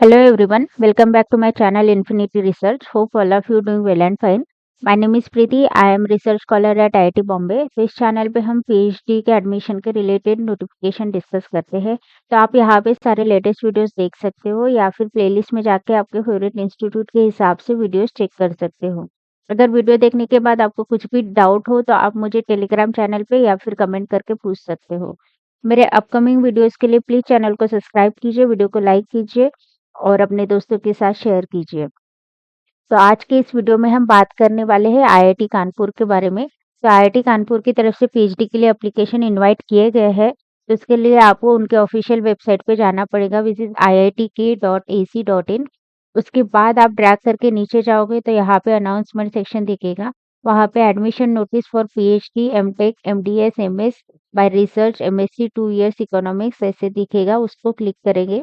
Hello everyone, welcome back to my channel Infinity Research. Hope all of you doing well and fine. My name is Preeti. I am research scholar at IIT Bombay. तो इस channel पे हम PhD के admission के related notification discuss करते हैं। तो आप यहाँ पे सारे लेटेस्ट वीडियोस देख सकते हो या फिर प्लेलिस्ट में जाके आपके फेवरेट इंस्टीट्यूट के हिसाब से वीडियोस चेक कर सकते हो। अगर वीडियो देखने के बाद आपको कुछ भी डाउट हो तो आप मुझे टेलीग्राम चैनल पे या फिर कमेंट करके पूछ सकते हो। मेरे अपकमिंग वीडियोस के लिए प्लीज चैनल को सब्सक्राइब कीजिए, वीडियो को लाइक कीजिए और अपने दोस्तों के साथ शेयर कीजिए। तो आज के इस वीडियो में हम बात करने वाले हैं आईआईटी कानपुर के बारे में। तो आईआईटी कानपुर की तरफ से पीएचडी के लिए एप्लीकेशन इनवाइट किए गए हैं। तो इसके लिए आपको उनके ऑफिशियल वेबसाइट पे जाना पड़ेगा, विच इज iitk.ac.in। उसके बाद आप ड्रैग करके नीचे जाओगे तो यहाँ पे अनाउंसमेंट सेक्शन दिखेगा। वहाँ पे admission notice for PhD, MTech, MDS, MS by research, MSc 2 years economics ऐसे दिखेगा, उसको क्लिक करेंगे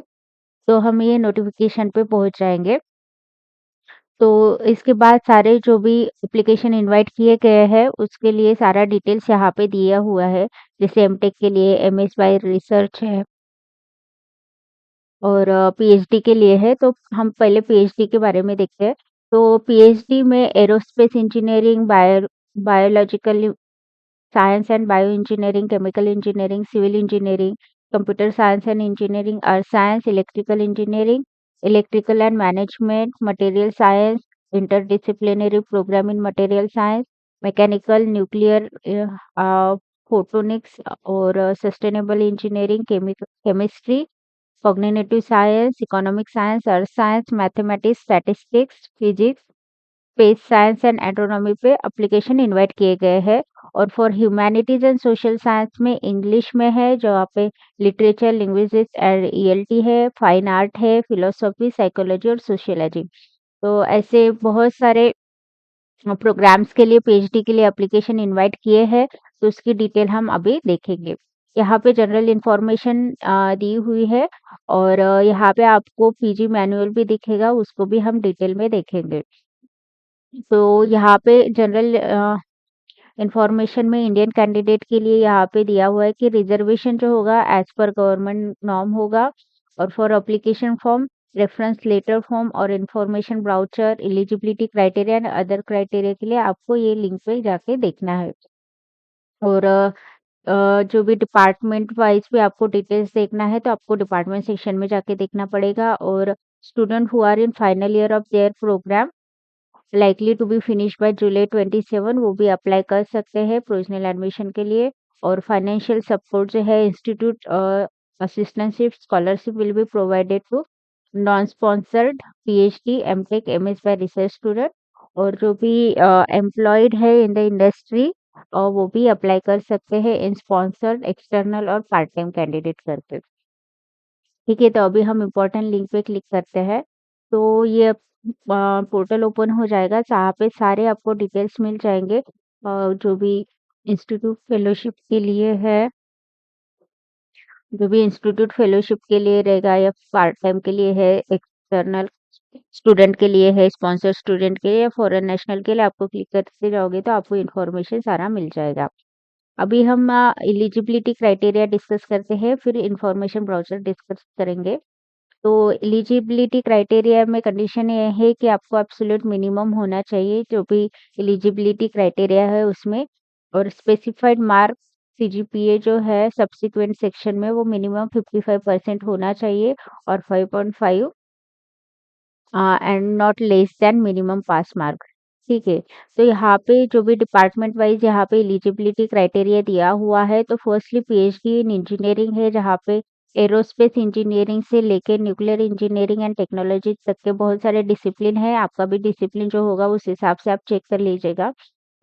तो हम ये नोटिफिकेशन पे पहुंच जाएंगे। तो इसके बाद सारे जो भी एप्लीकेशन इनवाइट किए गए हैं उसके लिए सारा डिटेल्स यहाँ पे दिया हुआ है। जैसे एमटेक के लिए एमएस बाय रिसर्च है और पीएचडी के लिए है। तो हम पहले पीएचडी के बारे में देखते हैं। तो पीएचडी में aerospace engineering, biological science and bio engineering, chemical engineering, civil engineering, computer science and engineering, earth science, electrical engineering, electrical and management, material science, interdisciplinary programme in material science, mechanical, nuclear, photonics और sustainable engineering, chemistry, cognitive science, economic science, earth science, mathematics, statistics, physics, space science and astronomy पे application invite किए गए हैं। और for humanities and social science में English में है, जो यहाँ पे लिटरेचर, लिंग्विस्टिक्स एंड ईएलटी है, फाइन आर्ट है, फिलोसॉफी, साइकोलॉजी और सोशियोलॉजी। तो ऐसे बहुत सारे प्रोग्राम्स के लिए पीएचडी के लिए एप्लीकेशन इनवाइट किए हैं। तो उसकी डिटेल हम अभी देखेंगे। यहाँ पे जनरल इंफॉर्मेशन दी हुई है और यहाँ पे आपको पीजी मैनुअल भी दिखेगा, उसको भी हम डिटेल में देखेंगे। तो यहाँ पे जनरल इंफॉर्मेशन में इंडियन कैंडिडेट के लिए यहाँ पे दिया हुआ है कि रिजर्वेशन जो होगा एज पर गवर्नमेंट नॉर्म होगा। और for application form, reference letter form और information brochure, eligibility criteria and other criteria के लिए आपको ये लिंक पे जाके देखना है। और जो भी डिपार्टमेंट वाइज भी आपको डिटेल्स देखना है तो आपको डिपार्टमेंट सेक्शन में जाके देखना पड़ेगा। और student who are in final year of their programme likely to be finish by July 27 वो भी अप्लाई कर सकते हैं प्रोविजनल एडमिशन के लिए। और फाइनेंशियल सपोर्ट जो है institute assistantship scholarship will be provided to non sponsored PhD, MTech, MS by research student. और जो भी एम्प्लॉयड है इन द इंडस्ट्री और वो भी अप्लाई कर सकते हैं इन स्पॉन्सर्ड, एक्सटर्नल और पार्ट टाइम कैंडिडेट करके। ठीक है, तो अभी हम इम्पोर्टेंट लिंक पे क्लिक करते हैं। तो ये पोर्टल ओपन हो जाएगा जहाँ पे सारे आपको डिटेल्स मिल जाएंगे। जो भी इंस्टीट्यूट फेलोशिप के लिए है, जो भी इंस्टीट्यूट फेलोशिप के लिए रहेगा या पार्ट टाइम के लिए है, एक्सटर्नल स्टूडेंट के लिए है, स्पॉन्सर स्टूडेंट के लिए या फॉरेन नेशनल के लिए, आपको क्लिक करते जाओगे तो आपको इन्फॉर्मेशन सारा मिल जाएगा। अभी हम एलिजिबिलिटी क्राइटेरिया डिस्कस करते हैं, फिर इंफॉर्मेशन ब्राउचर डिस्कस करेंगे। तो एलिजिबिलिटी क्राइटेरिया में कंडीशन ये है कि आपको एब्सोल्यूट मिनिमम होना चाहिए जो भी एलिजिबिलिटी क्राइटेरिया है उसमें। और स्पेसिफाइड मार्क्स सीजीपीए जो है सब्सिक्वेंट सेक्शन में वो मिनिमम 55% होना चाहिए और 5.5 and not less than minimum pass mark. ठीक है, तो यहाँ पे जो भी डिपार्टमेंट वाइज यहाँ पे एलिजिबिलिटी क्राइटेरिया दिया हुआ है। तो फर्स्टली पीएचडी इन इंजीनियरिंग है, जहाँ पे एरोस्पेस इंजीनियरिंग से लेके न्यूक्लियर इंजीनियरिंग एंड टेक्नोलॉजी तक के बहुत सारे डिसिप्लिन है। आपका भी डिसिप्लिन जो होगा उस हिसाब से आप चेक कर लीजिएगा।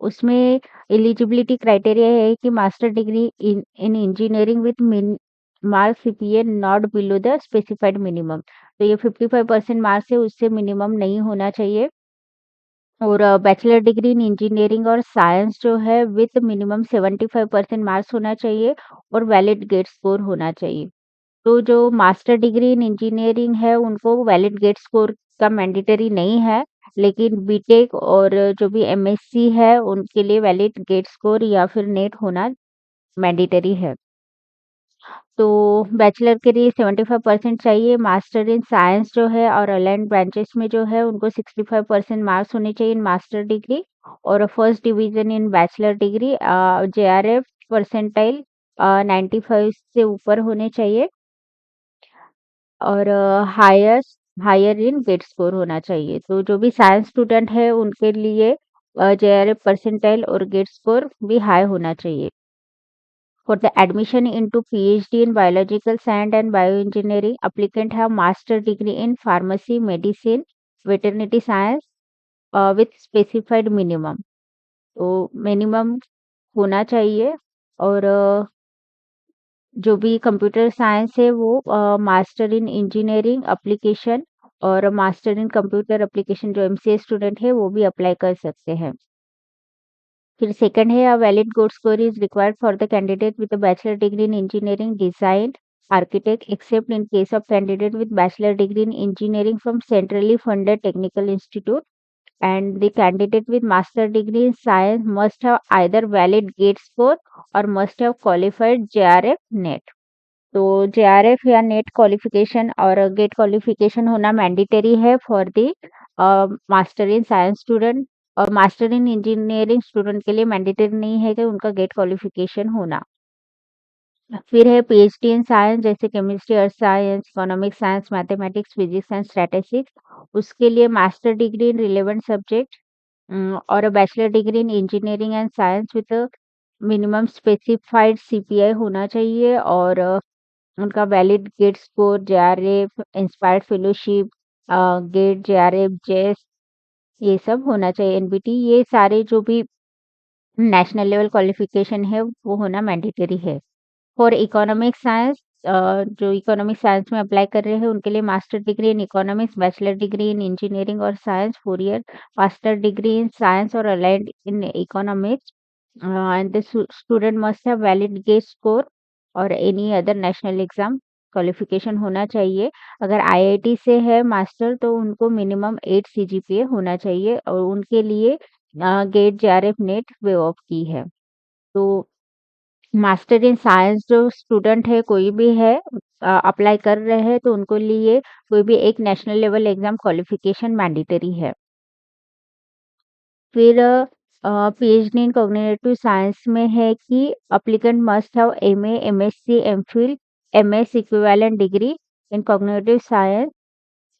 उसमें एलिजिबिलिटी क्राइटेरिया है कि master degree in in engineering with mark CPA not below the specified minimum. तो ये 55% मार्क्स है, उससे मिनिमम नहीं होना चाहिए। और बैचलर डिग्री इन इंजीनियरिंग और साइंस जो है विथ मिनिमम 75% मार्क्स होना चाहिए और वैलिड गेट स्कोर होना चाहिए। तो जो मास्टर डिग्री इन इंजीनियरिंग है उनको वैलिड गेट स्कोर का मैंडेटरी नहीं है, लेकिन बीटेक और जो भी एमएससी है उनके लिए वैलिड गेट स्कोर या फिर नेट होना मैंडेटरी है। तो बैचलर के लिए 75% चाहिए, मास्टर इन साइंस जो है और अलाइन्ड ब्रांचेस में जो है उनको 65% मार्क्स होने चाहिए इन मास्टर डिग्री और first division in bachelor degree JRF percentile 95 से ऊपर होने चाहिए और हायर इन गेट स्कोर होना चाहिए। तो जो भी साइंस स्टूडेंट है उनके लिए जेआरएफ परसेंटाइल और गेट स्कोर भी हाई होना चाहिए। For the admission into PhD in biological science and bioengineering, applicant have master degree in pharmacy, medicine, veterinary science with specified minimum. तो मिनिमम होना चाहिए और जो भी कंप्यूटर साइंस है वो मास्टर इन इंजीनियरिंग एप्लीकेशन और मास्टर इन कंप्यूटर एप्लीकेशन जो एमसीए स्टूडेंट है वो भी अप्लाई कर सकते हैं। फिर सेकंड है, a valid good score is required for the candidate with a bachelor degree in engineering design architect accept in case of candidate with bachelor degree in engineering from centrally funded technical institute and the candidate with master degree in science must have either valid GATE score or must have qualified JRF NET। तो JRF या net qualification और gate qualification होना mandatory है for the master in science student और master in engineering student के लिए mandatory नहीं है कि उनका गेट क्वालिफिकेशन होना। फिर है पीएचडी इन साइंस जैसे chemistry, earth science, economic science, mathematics, physics and statistics. उसके लिए master degree in relevant subject और bachelor degree in engineering and science with minimum specified CPI होना चाहिए और उनका valid GATE score, JRF, inspired fellowship, GATE, JRF, JEST ये सब होना चाहिए। एनबीटी ये सारे जो भी नेशनल लेवल क्वालिफिकेशन है वो होना मैंडेटरी है। फॉर इकोनॉमिक साइंस जो इकोनॉमिक साइंस में अप्लाई कर रहे हैं उनके लिए master degree in economics, bachelor degree in engineering और science, 4 year master degree in science और allied in economics and the student must have valid GATE score और any other national exam qualification होना चाहिए। अगर आईआईटी से है master तो उनको मिनिमम 8 सीजीपीए होना चाहिए और उनके लिए GATE, JRF, NET waive off की है। तो मास्टर इन साइंस जो स्टूडेंट है कोई भी है अप्लाई कर रहे हैं तो उनको लिए कोई भी एक national level exam qualification mandatory है। फिर पीएचडी इन कॉग्निटिव साइंस में है कि applicant must have MA, MSc, MPhil, MS equivalent degree in cognitive science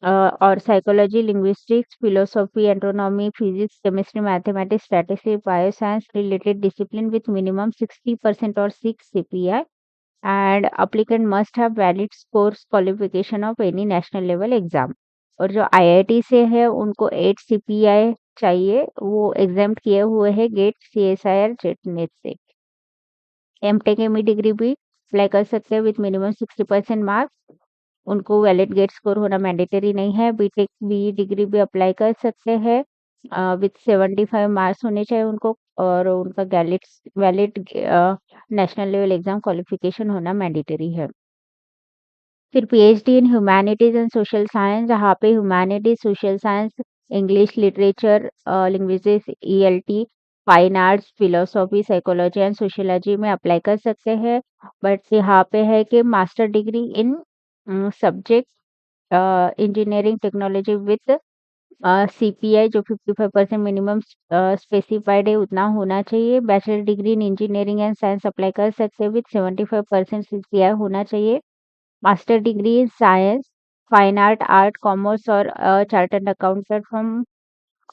और psychology, linguistics, philosophy, astronomy, physics, chemistry, mathematics, statistics, bioscience related discipline with minimum 60% और 6 CPI and applicant must have valid scores qualification of any national level exam। और जो IIT से है उनको 8 CPI चाहिए, वो exam किए हुए हैं गेट, सीएसआई और जेट नेट से। एमटेक एमई डिग्री भी अप्लाई कर सकते हैं विथ मिनिमम 60% मार्क्स, उनको वैलिड गेट स्कोर होना मैंडेटरी नहीं है। बीटेक बीई डिग्री भी अप्लाई कर सकते हैं विथ 75 मार्क्स होने चाहिए उनको और उनका valid valid national level exam qualification होना मैंडेटरी है। फिर PhD in humanities and social science जहाँ पे humanities, social science, English literature, linguistics, ELT, fine arts, philosophy, psychology and sociology में अप्लाई कर सकते हैं। बट यहाँ पे है कि master degree in subject engineering technology with CPI जो 55% मिनिमम स्पेसिफाइड है उतना होना चाहिए। Bachelor degree in engineering and science apply कर सकते हैं विथ 75% सीपीआई होना चाहिए। Master degree in science, fine art, art, commerce और चार्टर्ड अकाउंटेंट फ्रॉम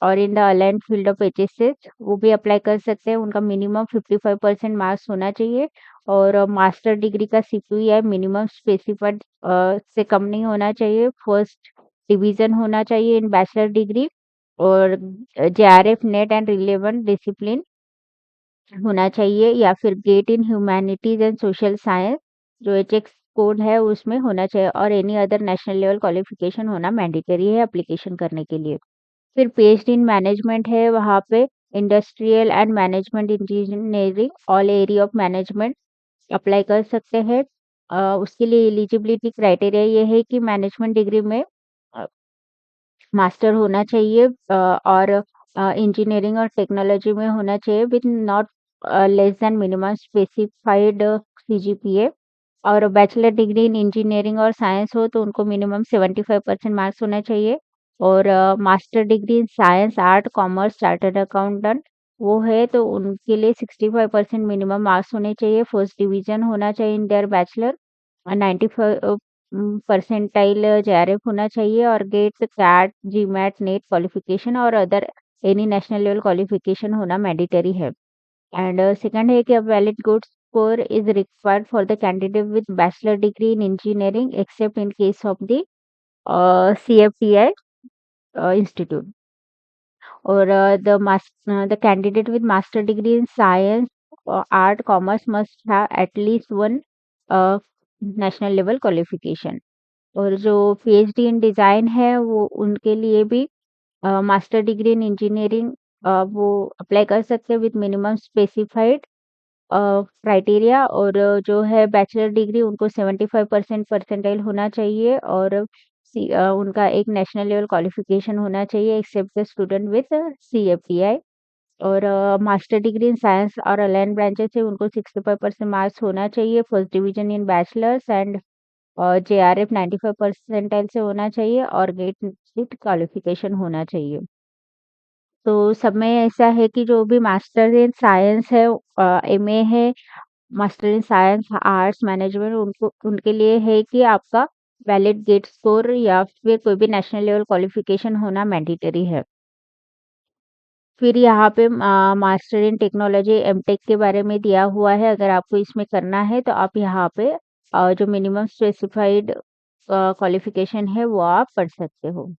और in the aligned field of HSS वो भी अप्लाई कर सकते हैं। उनका मिनिमम 55% मार्क्स होना चाहिए और मास्टर डिग्री का सीपीआई मिनिमम स्पेसिफाइड से कम नहीं होना चाहिए। फर्स्ट डिवीजन होना चाहिए इन बैचलर डिग्री और JRF, net and relevant discipline होना चाहिए या फिर get in humanities and social science जो एचएक्स कोड है उसमें होना चाहिए और any other national level qualification होना मैंडेटरी है एप्लीकेशन करने के लिए। फिर पीएचडी इन मैनेजमेंट है, वहाँ पे industrial and management engineering all area of management apply कर सकते हैं। उसके लिए एलिजिबिलिटी क्राइटेरिया ये है कि मैनेजमेंट डिग्री में मास्टर होना चाहिए और इंजीनियरिंग और टेक्नोलॉजी में होना चाहिए with not less than minimum specified CGPA और बैचलर डिग्री इन इंजीनियरिंग और साइंस हो तो उनको मिनिमम 75% मार्क्स होना चाहिए। और master degree in science, art, commerce, chartered accountant वो है तो उनके लिए 65% मिनिमम मार्क्स होने चाहिए। फर्स्ट डिवीजन होना चाहिए in their bachelor, 95 percentile JRF होना चाहिए और GATE, CAT, GMAT, NET qualification और other any national level qualification होना मैंडेटरी है। एंड सेकंड है कि a valid good score is required for the candidate with bachelor degree in engineering except in case of the CFTI institute. Or the candidate with master degree in science, art, commerce must have at least one uh, national level qualification. और जो PhD in design है वो उनके लिए भी master degree in engineering वो apply कर सकते हैं विद मिनिमम स्पेसिफाइड क्राइटेरिया। और जो है बैचलर डिग्री उनको 75% परसेंटाइल होना चाहिए और उनका एक नेशनल लेवल क्वालिफिकेशन होना चाहिए एक्सेप्ट द स्टूडेंट विद सीएफटीआई। और मास्टर डिग्री इन साइंस और अलाइन ब्रांचेस से उनको 65% मार्क्स होना चाहिए। First division in bachelors and JRF 95 percentile से होना चाहिए और गेट विद क्वालिफिकेशन होना चाहिए। तो सब में ऐसा है कि जो भी मास्टर इन साइंस है, एमए है, master in science, arts, management उनको उनके लिए है कि आपका वैलिड गेट स्कोर या फिर कोई भी नेशनल लेवल क्वालिफिकेशन होना मैंडेटरी है। फिर यहाँ पे मास्टर इन टेक्नोलॉजी एमटेक के बारे में दिया हुआ है। अगर आपको इसमें करना है तो आप यहाँ पे जो मिनिमम स्पेसिफाइड क्वालिफिकेशन है वो आप पढ़ सकते हो।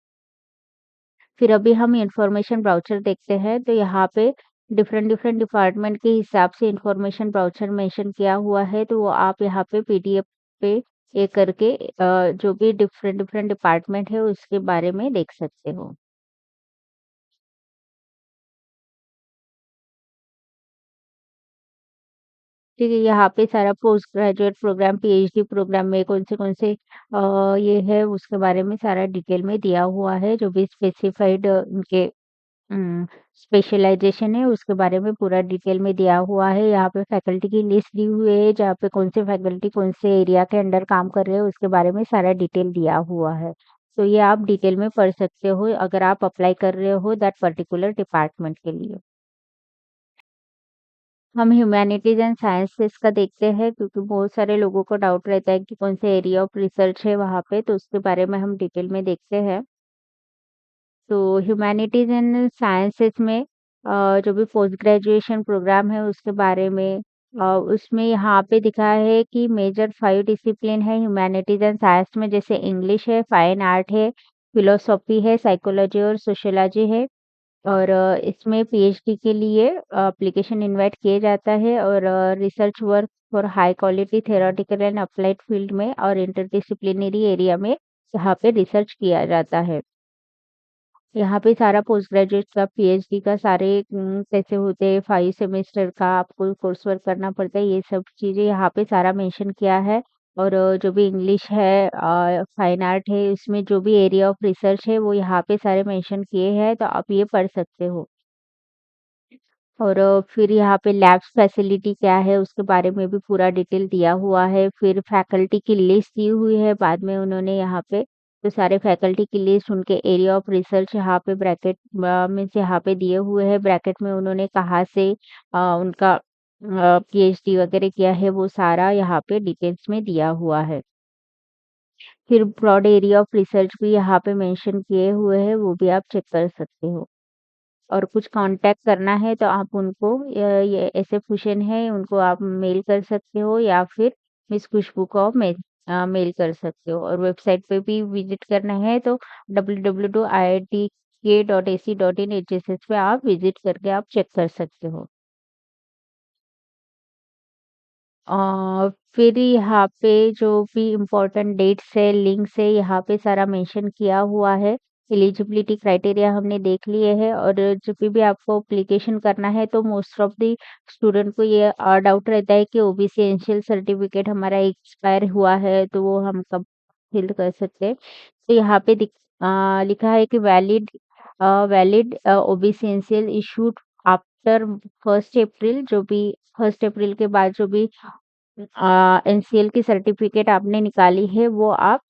फिर अभी हम इंफॉर्मेशन ब्राउचर देखते हैं तो यहाँ पे डिफरेंट डिफरेंट डिपार्टमेंट के हिसाब से इंफॉर्मेशन ब्राउचर मेंशन किया हुआ है तो वो आप यहाँ पे पीडीएफ पे ये करके जो भी डिफरेंट डिफरेंट डिपार्टमेंट है उसके बारे में देख सकते हो। ठीक है, यहाँ पे सारा post graduate programme, PhD programme में कौन से ये है उसके बारे में सारा डिटेल में दिया हुआ है। जो भी स्पेसिफाइड उनके स्पेशलाइजेशन है उसके बारे में पूरा डिटेल में दिया हुआ है। यहाँ पे फैकल्टी की लिस्ट दी हुई है जहाँ पे कौन से फैकल्टी कौन से एरिया के अंडर काम कर रहे हैं उसके बारे में सारा डिटेल दिया हुआ है। तो ये आप डिटेल में पढ़ सकते हो अगर आप अप्लाई कर रहे हो दैट पर्टिकुलर डिपार्टमेंट के लिए। हम ह्यूमैनिटीज एंड साइंसेस का देखते हैं क्योंकि बहुत सारे लोगों को डाउट रहता है कि कौन से एरिया ऑफ रिसर्च है वहाँ पे, तो उसके बारे में हम डिटेल में देखते हैं। तो ह्यूमैनिटीज एंड साइंसेस में जो भी पोस्ट ग्रेजुएशन प्रोग्राम है उसके बारे में उसमें यहाँ पे दिखा है कि मेजर 5 डिसिप्लिन है ह्यूमैनिटीज एंड साइंस में, जैसे इंग्लिश है, फाइन आर्ट है, फिलोसॉफी है, साइकोलॉजी और सोशियोलॉजी है। और इसमें पीएचडी के लिए एप्लीकेशन इनवाइट किए जाता है और research work for high quality theoretical and applied field में और इंटरडिसिप्लिनरी एरिया में यहाँ पे रिसर्च किया जाता है। यहाँ पे सारा पोस्ट ग्रेजुएट का, पीएचडी का सारे कैसे होते हैं, 5 सेमेस्टर का आपको कोर्स वर्क करना पड़ता है, ये सब चीज़ें यहाँ पे सारा मेंशन किया है। और जो भी इंग्लिश है, फाइन आर्ट है, इसमें जो भी एरिया ऑफ रिसर्च है वो यहाँ पे सारे मेंशन किए हैं, तो आप ये पढ़ सकते हो। और फिर यहाँ पे लैब्स फैसिलिटी क्या है उसके बारे में भी पूरा डिटेल दिया हुआ है। फिर फैकल्टी की लिस्ट दी हुई है बाद में उन्होंने यहाँ पे, तो सारे फैकल्टी की लिस्ट उनके एरिया ऑफ रिसर्च यहाँ पे ब्रैकेट में से यहाँ पे दिए हुए हैं। ब्रैकेट में उन्होंने कहाँ से उनका पीएचडी वगैरह किया है वो सारा यहाँ पे डिटेल्स में दिया हुआ है। फिर ब्रॉड एरिया ऑफ रिसर्च भी यहाँ पे मेंशन किए हुए हैं, वो भी आप चेक कर सकते हो। और कुछ कांटेक्ट करना है तो आप उनको ये ऐसे क्वेश्चन है उनको आप मेल कर सकते हो या फिर मिस खुशबू को आप मेल कर सकते हो। और वेबसाइट पे भी विजिट करना है तो www.iitk.ac.in एचएसएस पे आप विजिट करके आप चेक कर सकते हो। फिर यहाँ पे जो भी इम्पोर्टेंट डेट्स है, लिंक्स है, यहाँ पे सारा मेंशन किया हुआ है। एलिजिबिलिटी क्राइटेरिया हमने देख लिए हैं और जब भी आपको एप्लीकेशन करना है तो मोस्ट ऑफ द स्टूडेंट को ये डाउट रहता है कि ओबीसी एसेंशियल सर्टिफिकेट हमारा एक्सपायर हुआ है तो वो हम कब फिल कर सकते हैं। तो यहाँ पे लिखा है कि valid OBC essential issued after 1 अप्रैल, जो भी 1 अप्रैल के बाद जो भी एनसीएल की सर्टिफिकेट आपने निकाली है वो आप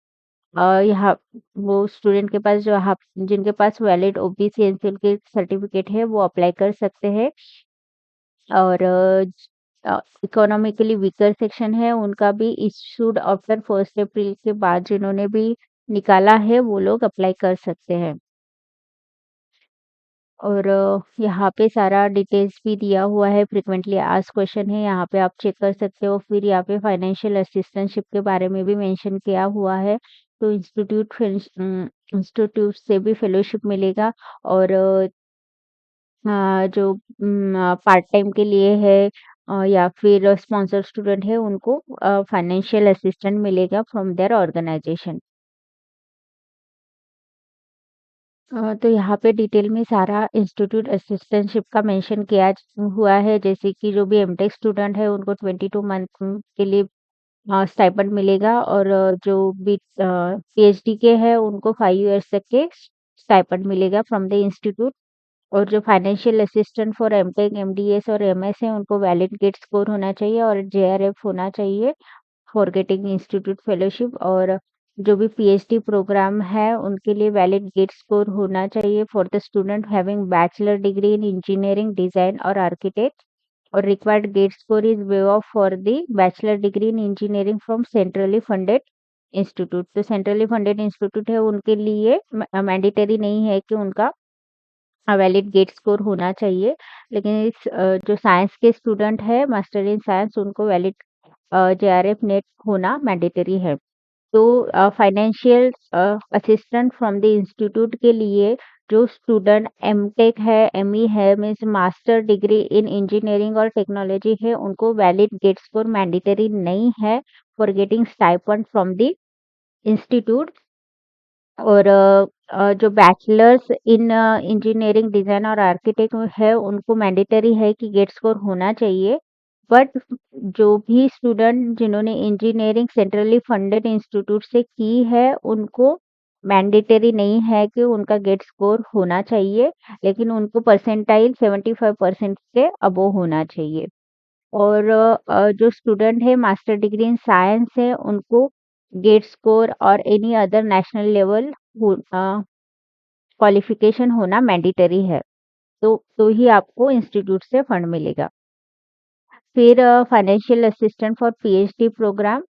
यहाँ वो स्टूडेंट के पास जो आप जिनके पास वैलिड ओबीसी एनसीएल की सर्टिफिकेट है वो अप्लाई कर सकते हैं। और इकोनॉमिकली वीकर सेक्शन है उनका भी इशूड आफ्टर 1 अप्रैल के बाद जिन्होंने भी निकाला है वो लोग अप्लाई कर सकते हैं। और यहाँ पे सारा डिटेल्स भी दिया हुआ है, फ्रीक्वेंटली आस्क्ड क्वेश्चन है, यहाँ पे आप चेक कर सकते हो। फिर यहाँ पे फाइनेंशियल असिस्टेंटशिप के बारे में भी मेंशन किया हुआ है। तो इंस्टीट्यूट से भी फेलोशिप मिलेगा। और जो पार्ट टाइम के लिए है या फिर स्पॉन्सर स्टूडेंट है उनको फाइनेंशियल असिस्टेंट मिलेगा फ्रॉम देयर ऑर्गेनाइजेशन। तो यहाँ पे डिटेल में सारा इंस्टीट्यूट असिस्टेंटशिप का मेंशन किया हुआ है, जैसे कि जो भी एमटेक स्टूडेंट है उनको 22 मंथ के लिए स्टाइपेंड मिलेगा। और जो भी पीएचडी के हैं उनको 5 इयर्स तक के स्टाइपेंड मिलेगा फ्रॉम द इंस्टीट्यूट। और जो financial assistant for MTech, MDS और एमएस है उनको वैलिड गेट स्कोर होना चाहिए और जेआरएफ होना चाहिए फॉर गेटिंग इंस्टीट्यूट फेलोशिप। और जो भी पीएचडी प्रोग्राम है उनके लिए वैलिड गेट स्कोर होना चाहिए for the student having bachelor degree in engineering design और आर्किटेक्ट। और required GATE score is waive off for the bachelor degree in engineering from centrally funded institute. तो centrally funded institute है उनके लिए mandatory नहीं है कि उनका वैलिड गेट स्कोर होना चाहिए। लेकिन जो साइंस के स्टूडेंट है मास्टर इन साइंस उनको वैलिड जेआरएफ नेट होना मैंडेटरी है। तो financial assistant from the institute के लिए जो स्टूडेंट एमटेक है, एमई है, means master degree in engineering और टेक्नोलॉजी है उनको वैलिड गेट स्कोर मैंडेटरी नहीं है for getting stipend from the institute. और जो बैचलर्स इन इंजीनियरिंग डिजाइन और आर्किटेक्ट है उनको मैंडेटरी है कि गेट स्कोर होना चाहिए। बट जो भी स्टूडेंट जिन्होंने इंजीनियरिंग सेंट्रली फंडेड इंस्टीट्यूट से की है उनको मैंडेटरी नहीं है कि उनका गेट स्कोर होना चाहिए, लेकिन उनको परसेंटाइल 75% से अबोव होना चाहिए। और जो स्टूडेंट है मास्टर डिग्री इन साइंस है उनको गेट स्कोर और any other national level qualification होना मैंडेटरी है। तो ही आपको इंस्टीट्यूट से फंड मिलेगा। फिर financial assistant for PhD programme,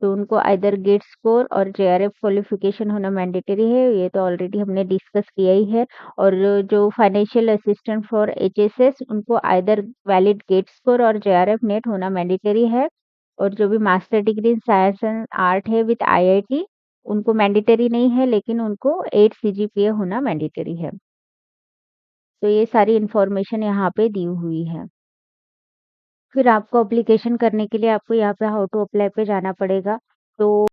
तो उनको आइदर गेट स्कोर और जेआरएफ क्वालिफिकेशन होना मैंडेटरी है, ये तो ऑलरेडी हमने डिस्कस किया ही है। और जो फाइनेंशियल असिस्टेंट फॉर एचएसएस उनको आइदर वैलिड गेट स्कोर और जेआरएफ नेट होना मैंडेटरी है। और जो भी master degree in science and art है विद आईआईटी उनको मैंडेटरी नहीं है, लेकिन उनको 8 सीजीपीए होना मैंडेटरी है। तो ये सारी इंफॉर्मेशन यहाँ पे दी हुई है। फिर आपको एप्लीकेशन करने के लिए आपको यहाँ पे हाउ टू अप्लाई पे जाना पड़ेगा। तो